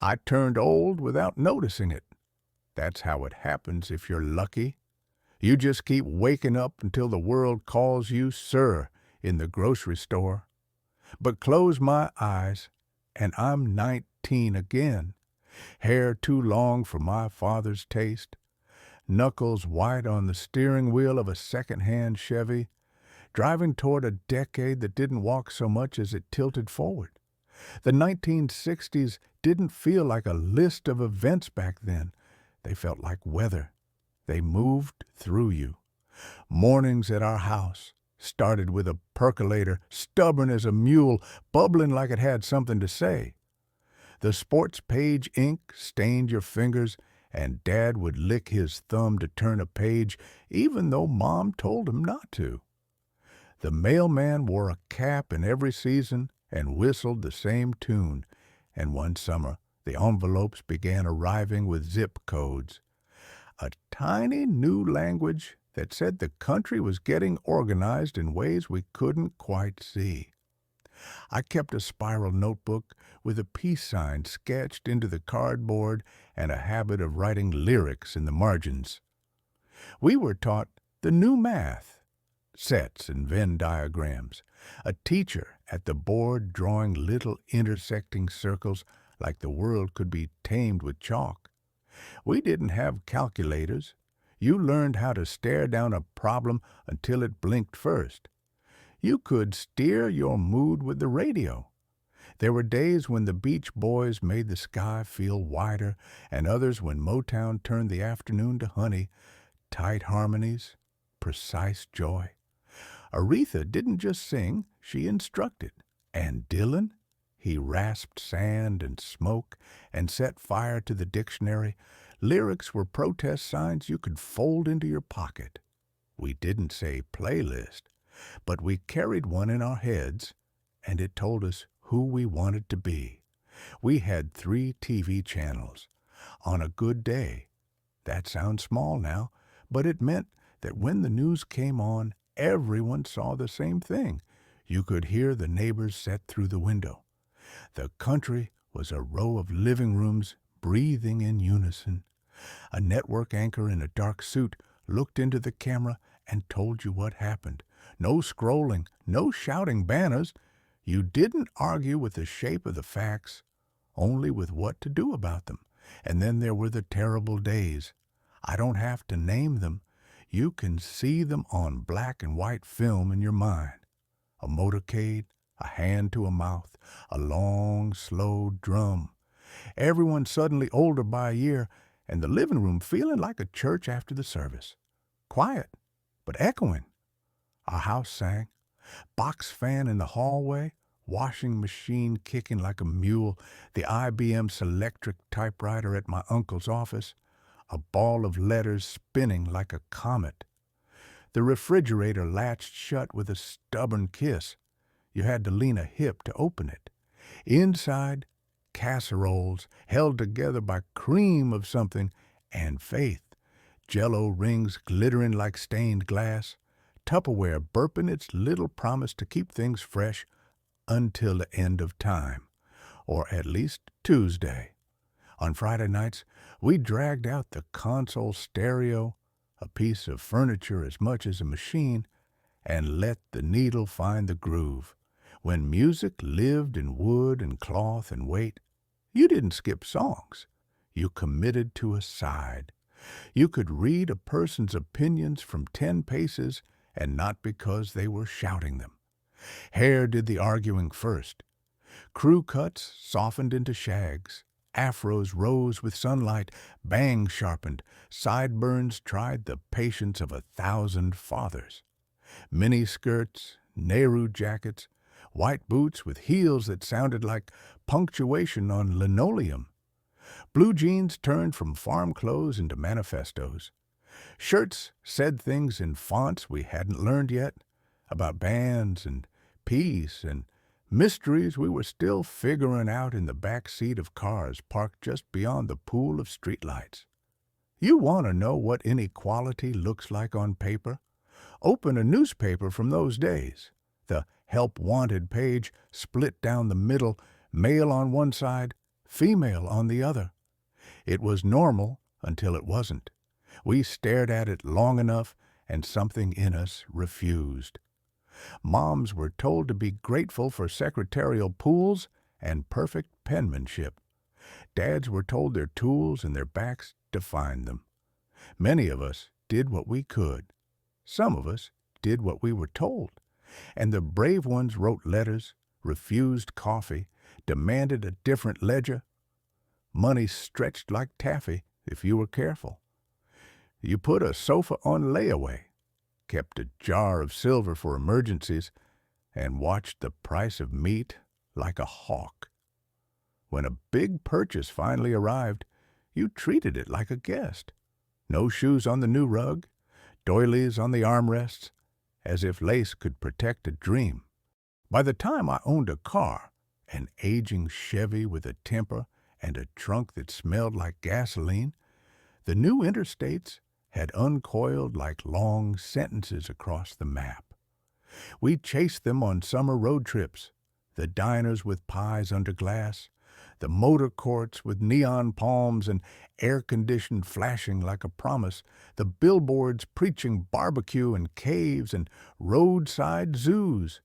I turned old without noticing it. That's how it happens if you're lucky. You just keep waking up until the world calls you sir in the grocery store. But close my eyes, and I'm 19 again. Hair too long for my father's taste, knuckles white on the steering wheel of a second-hand Chevy, driving toward a decade that didn't walk so much as it tilted forward. The 1960s didn't feel like a list of events back then. They felt like weather. They moved through you. Mornings at our house started with a percolator, stubborn as a mule, bubbling like it had something to say. The sports page ink stained your fingers, and Dad would lick his thumb to turn a page, even though Mom told him not to. The mailman wore a cap in every season and whistled the same tune, and one summer the envelopes began arriving with zip codes. A tiny new language that said the country was getting organized in ways we couldn't quite see. I kept a spiral notebook with a peace sign sketched into the cardboard and a habit of writing lyrics in the margins. We were taught the new math, sets and Venn diagrams, a teacher at the board drawing little intersecting circles like the world could be tamed with chalk. We didn't have calculators. You learned how to stare down a problem until it blinked first. You could steer your mood with the radio. There were days when the Beach Boys made the sky feel wider, and others when Motown turned the afternoon to honey, tight harmonies, precise joy. Aretha didn't just sing, she instructed. And Dylan? He rasped sand and smoke and set fire to the dictionary. Lyrics were protest signs you could fold into your pocket. We didn't say playlist, but we carried one in our heads, and it told us who we wanted to be. We had 3 TV channels. On a good day. That sounds small now, but it meant that when the news came on, everyone saw the same thing. You could hear the neighbors set through the window. The country was a row of living rooms breathing in unison. A network anchor in a dark suit looked into the camera and told you what happened. No scrolling, no shouting banners. You didn't argue with the shape of the facts, only with what to do about them. And then there were the terrible days. I don't have to name them. You can see them on black and white film in your mind. A motorcade, a hand to a mouth, a long, slow drum. Everyone suddenly older by a year, and the living room feeling like a church after the service. Quiet, but echoing. Our house sang. Box fan in the hallway, washing machine kicking like a mule, the IBM Selectric typewriter at my uncle's office, a ball of letters spinning like a comet. The refrigerator latched shut with a stubborn kiss. You had to lean a hip to open it. Inside, casseroles held together by cream of something and faith. Jell-O rings glittering like stained glass. Tupperware burping its little promise to keep things fresh until the end of time, or at least Tuesday. On Friday nights, we dragged out the console stereo, a piece of furniture as much as a machine, and let the needle find the groove. When music lived in wood and cloth and weight, you didn't skip songs. You committed to a side. You could read a person's opinions from 10 paces, and not because they were shouting them. Hair did the arguing first. Crew cuts softened into shags. Afros rose with sunlight, bangs sharpened, sideburns tried the patience of 1,000 fathers. Mini skirts, Nehru jackets, white boots with heels that sounded like punctuation on linoleum. Blue jeans turned from farm clothes into manifestos. Shirts said things in fonts we hadn't learned yet, about bands and peace and mysteries we were still figuring out in the back seat of cars parked just beyond the pool of streetlights. You want to know what inequality looks like on paper? Open a newspaper from those days. The Help Wanted page split down the middle, male on one side, female on the other. It was normal until it wasn't. We stared at it long enough, and something in us refused. Moms were told to be grateful for secretarial pools and perfect penmanship. Dads were told their tools and their backs defined them. Many of us did what we could. Some of us did what we were told. And the brave ones wrote letters, refused coffee, demanded a different ledger. Money stretched like taffy if you were careful. You put a sofa on layaway, kept a jar of silver for emergencies, and watched the price of meat like a hawk. When a big purchase finally arrived, you treated it like a guest. No shoes on the new rug, doilies on the armrests, as if lace could protect a dream. By the time I owned a car, an aging Chevy with a temper and a trunk that smelled like gasoline, the new interstates had uncoiled like long sentences across the map. We chased them on summer road trips, the diners with pies under glass, the motor courts with neon palms and air conditioned flashing like a promise, the billboards preaching barbecue and caves and roadside zoos.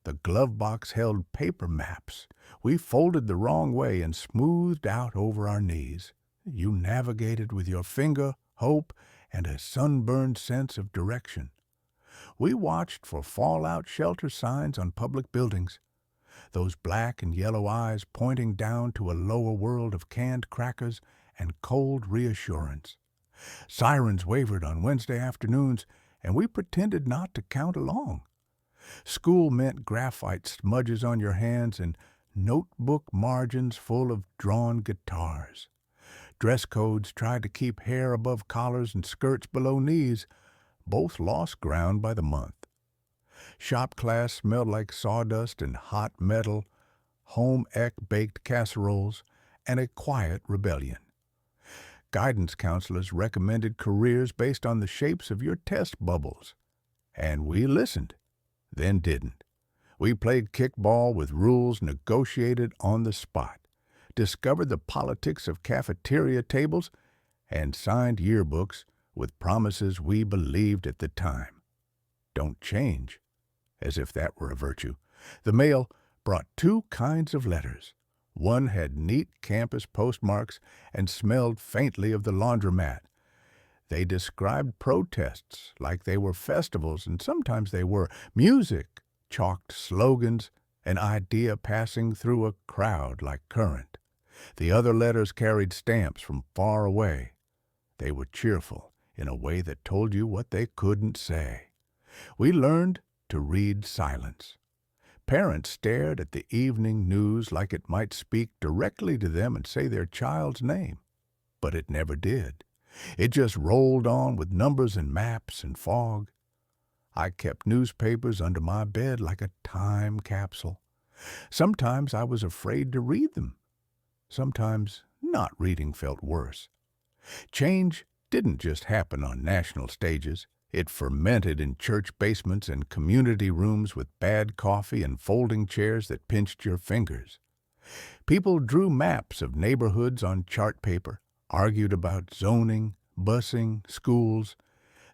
The glove box held paper maps we folded the wrong way and smoothed out over our knees. You navigated with your finger, hope, and a sunburned sense of direction. We watched for fallout shelter signs on public buildings, those black and yellow eyes pointing down to a lower world of canned crackers and cold reassurance. Sirens wavered on Wednesday afternoons, and we pretended not to count along. School meant graphite smudges on your hands and notebook margins full of drawn guitars. Dress codes tried to keep hair above collars and skirts below knees. Both lost ground by the month. Shop class smelled like sawdust and hot metal, home ec baked casseroles, and a quiet rebellion. Guidance counselors recommended careers based on the shapes of your test bubbles. And we listened, then didn't. We played kickball with rules negotiated on the spot, discovered the politics of cafeteria tables, and signed yearbooks with promises we believed at the time. Don't change, as if that were a virtue. The mail brought two kinds of letters. One had neat campus postmarks and smelled faintly of the laundromat. They described protests like they were festivals, and sometimes they were. Music chalked slogans, an idea passing through a crowd like current. The other letters carried stamps from far away. They were cheerful in a way that told you what they couldn't say. We learned to read silence. Parents stared at the evening news like it might speak directly to them and say their child's name. But it never did. It just rolled on with numbers and maps and fog. I kept newspapers under my bed like a time capsule. Sometimes I was afraid to read them. Sometimes not reading felt worse. Change didn't just happen on national stages. It fermented in church basements and community rooms with bad coffee and folding chairs that pinched your fingers. People drew maps of neighborhoods on chart paper, argued about zoning, busing, schools.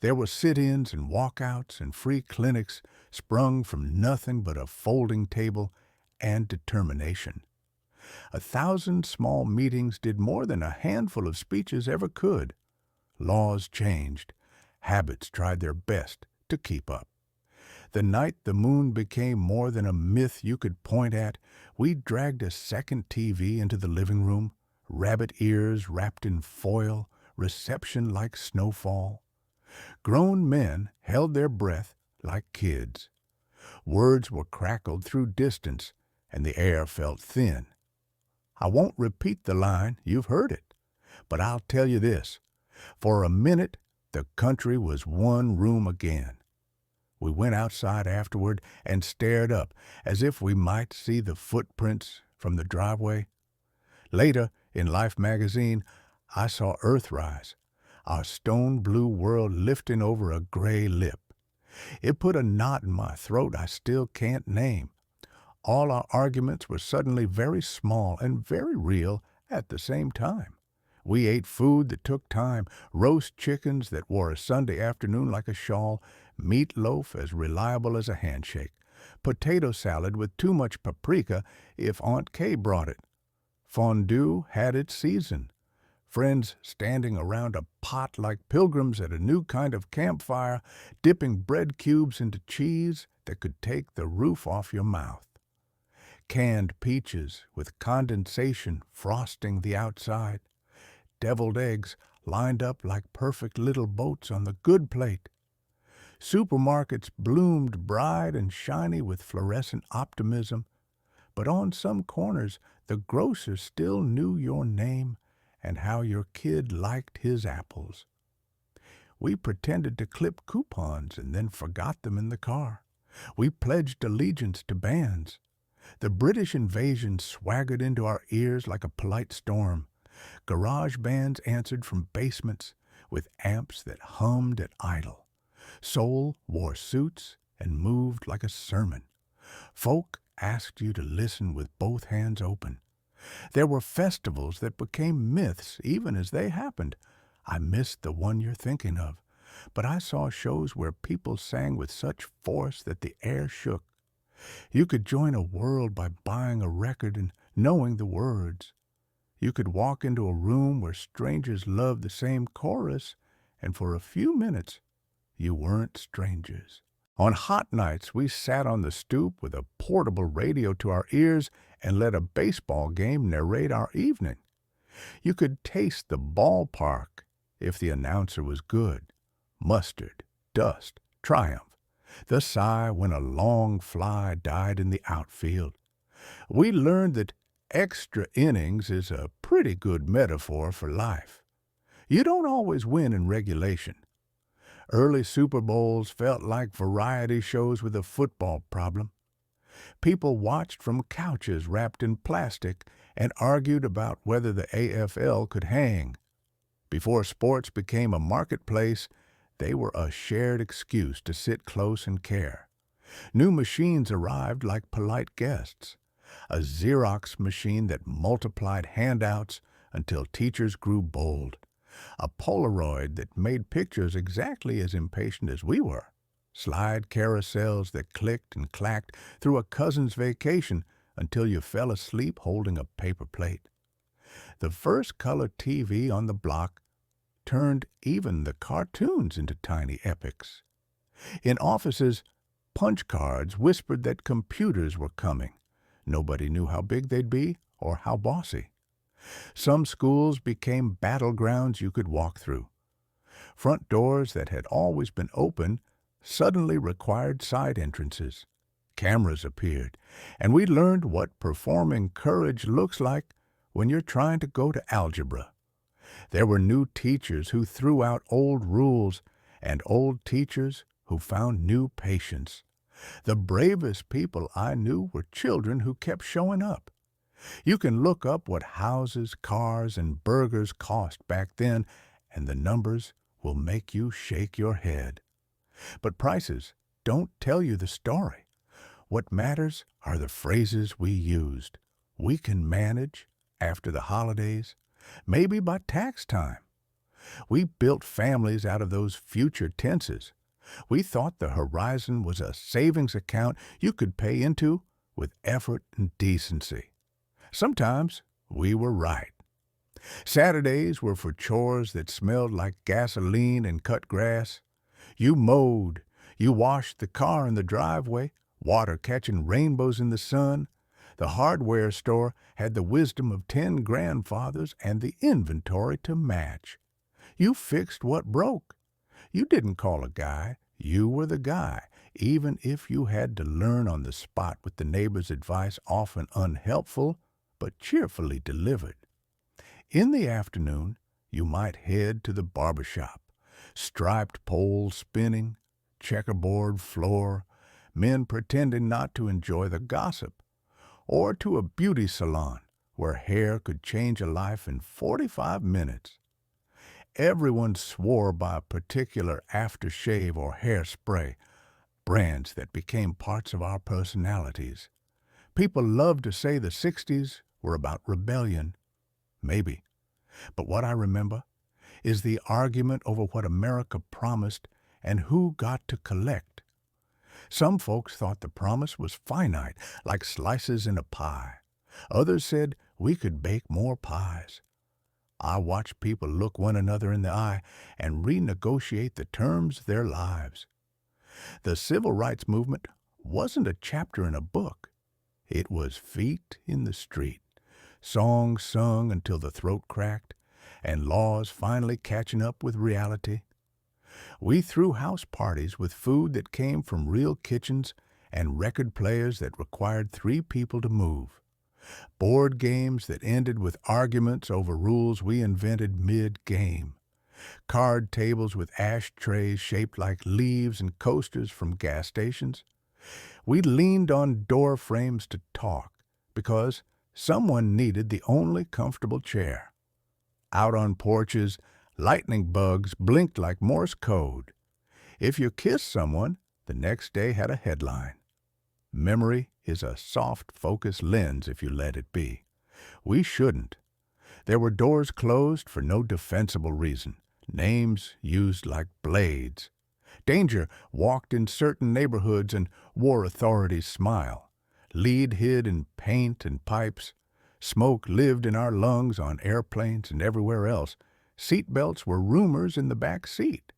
There were sit-ins and walkouts and free clinics sprung from nothing but a folding table and determination. 1,000 small meetings did more than a handful of speeches ever could. Laws changed. Habits tried their best to keep up. The night the moon became more than a myth you could point at, we dragged a second TV into the living room, rabbit ears wrapped in foil, reception like snowfall. Grown men held their breath like kids. Words were crackled through distance, and the air felt thin. I won't repeat the line, you've heard it, but I'll tell you this. For a minute, the country was one room again. We went outside afterward and stared up as if we might see the footprints from the driveway. Later, in Life magazine, I saw Earthrise, our stone-blue world lifting over a gray lip. It put a knot in my throat I still can't name. All our arguments were suddenly very small and very real at the same time. We ate food that took time, roast chickens that wore a Sunday afternoon like a shawl, meatloaf as reliable as a handshake, potato salad with too much paprika if Aunt Kay brought it. Fondue had its season. Friends standing around a pot like pilgrims at a new kind of campfire, dipping bread cubes into cheese that could take the roof off your mouth. Canned peaches with condensation frosting the outside. Deviled eggs lined up like perfect little boats on the good plate. Supermarkets bloomed bright and shiny with fluorescent optimism, but on some corners the grocer still knew your name and how your kid liked his apples. We pretended to clip coupons and then forgot them in the car. We pledged allegiance to bands. The British invasion swaggered into our ears like a polite storm. Garage bands answered from basements with amps that hummed at idle. Soul wore suits and moved like a sermon. Folk asked you to listen with both hands open. There were festivals that became myths even as they happened. I missed the one you're thinking of, but I saw shows where people sang with such force that the air shook. You could join a world by buying a record and knowing the words. You could walk into a room where strangers loved the same chorus, and for a few minutes, you weren't strangers. On hot nights, we sat on the stoop with a portable radio to our ears and let a baseball game narrate our evening. You could taste the ballpark if the announcer was good. Mustard, dust, triumph. The sigh when a long fly died in the outfield. We learned that extra innings is a pretty good metaphor for life. You don't always win in regulation. Early Super Bowls felt like variety shows with a football problem. People watched from couches wrapped in plastic and argued about whether the AFL could hang. Before sports became a marketplace, they were a shared excuse to sit close and care. New machines arrived like polite guests. A Xerox machine that multiplied handouts until teachers grew bold. A Polaroid that made pictures exactly as impatient as we were. Slide carousels that clicked and clacked through a cousin's vacation until you fell asleep holding a paper plate. The first color TV on the block turned even the cartoons into tiny epics. In offices, punch cards whispered that computers were coming. Nobody knew how big they'd be or how bossy. Some schools became battlegrounds you could walk through. Front doors that had always been open suddenly required side entrances. Cameras appeared, and we learned what performing courage looks like when you're trying to go to algebra. There were new teachers who threw out old rules, and old teachers who found new patience. The bravest people I knew were children who kept showing up. You can look up what houses, cars, and burgers cost back then, and the numbers will make you shake your head. But prices don't tell you the story. What matters are the phrases we used. We can manage after the holidays, maybe by tax time. We built families out of those future tenses. We thought the horizon was a savings account you could pay into with effort and decency. Sometimes we were right. Saturdays were for chores that smelled like gasoline and cut grass. You mowed. You washed the car in the driveway, water catching rainbows in the sun. The hardware store had the wisdom of 10 grandfathers and the inventory to match. You fixed what broke. You didn't call a guy. You were the guy, even if you had to learn on the spot with the neighbor's advice often unhelpful, but cheerfully delivered. In the afternoon, you might head to the barber shop. Striped poles spinning, checkerboard floor, men pretending not to enjoy the gossip. Or to a beauty salon where hair could change a life in 45 minutes. Everyone swore by a particular aftershave or hairspray, brands that became parts of our personalities. People love to say the 60s were about rebellion. Maybe. But what I remember is the argument over what America promised and who got to collect. Some folks thought the promise was finite, like slices in a pie. Others said we could bake more pies. I watched people look one another in the eye and renegotiate the terms of their lives. The civil rights movement wasn't a chapter in a book. It was feet in the street, songs sung until the throat cracked, and laws finally catching up with reality. We threw house parties with food that came from real kitchens and record players that required 3 people to move. Board games that ended with arguments over rules we invented mid-game. Card tables with ashtrays shaped like leaves and coasters from gas stations. We leaned on door frames to talk because someone needed the only comfortable chair. Out on porches, lightning bugs blinked like Morse code. If you kissed someone, the next day had a headline. Memory is a soft focus lens if you let it be. We shouldn't. There were doors closed for no defensible reason, names used like blades. Danger walked in certain neighborhoods and wore authority's smile. Lead hid in paint and pipes. Smoke lived in our lungs on airplanes and everywhere else. Seat belts were rumors in the back seat.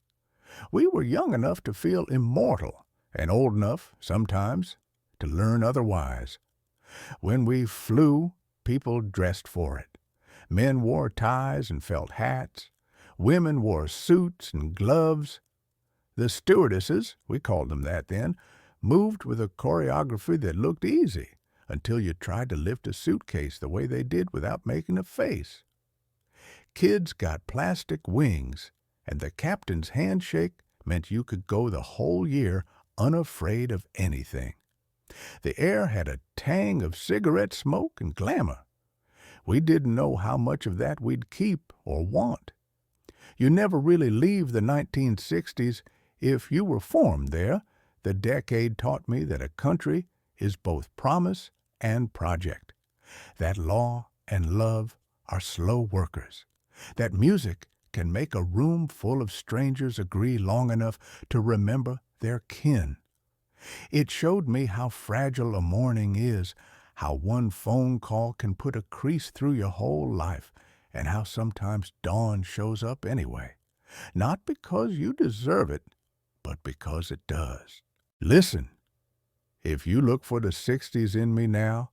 We were young enough to feel immortal and old enough, sometimes, to learn otherwise. When we flew, people dressed for it. Men wore ties and felt hats. Women wore suits and gloves. The stewardesses, we called them that then, moved with a choreography that looked easy until you tried to lift a suitcase the way they did without making a face. Kids got plastic wings, and the captain's handshake meant you could go the whole year unafraid of anything. The air had a tang of cigarette smoke and glamour. We didn't know how much of that we'd keep or want. You never really leave the 1960s if you were formed there. The decade taught me that a country is both promise and project, that law and love are slow workers, that music can make a room full of strangers agree long enough to remember their kin. It showed me how fragile a morning is, how one phone call can put a crease through your whole life, and how sometimes dawn shows up anyway, not because you deserve it, but because it does. Listen, if you look for the 60s in me now,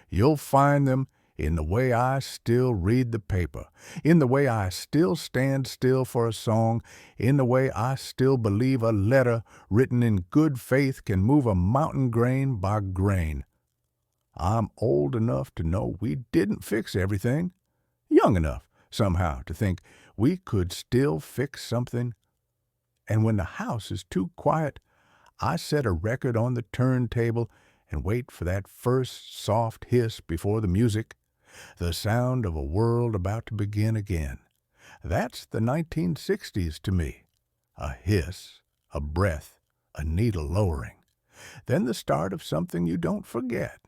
you'll find them in the way I still read the paper, in the way I still stand still for a song, in the way I still believe a letter written in good faith can move a mountain grain by grain. I'm old enough to know we didn't fix everything, young enough somehow to think we could still fix something. And when the house is too quiet, I set a record on the turntable and wait for that first soft hiss before the music, the sound of a world about to begin again. That's the 1960s to me. A hiss, a breath, a needle lowering. Then the start of something you don't forget.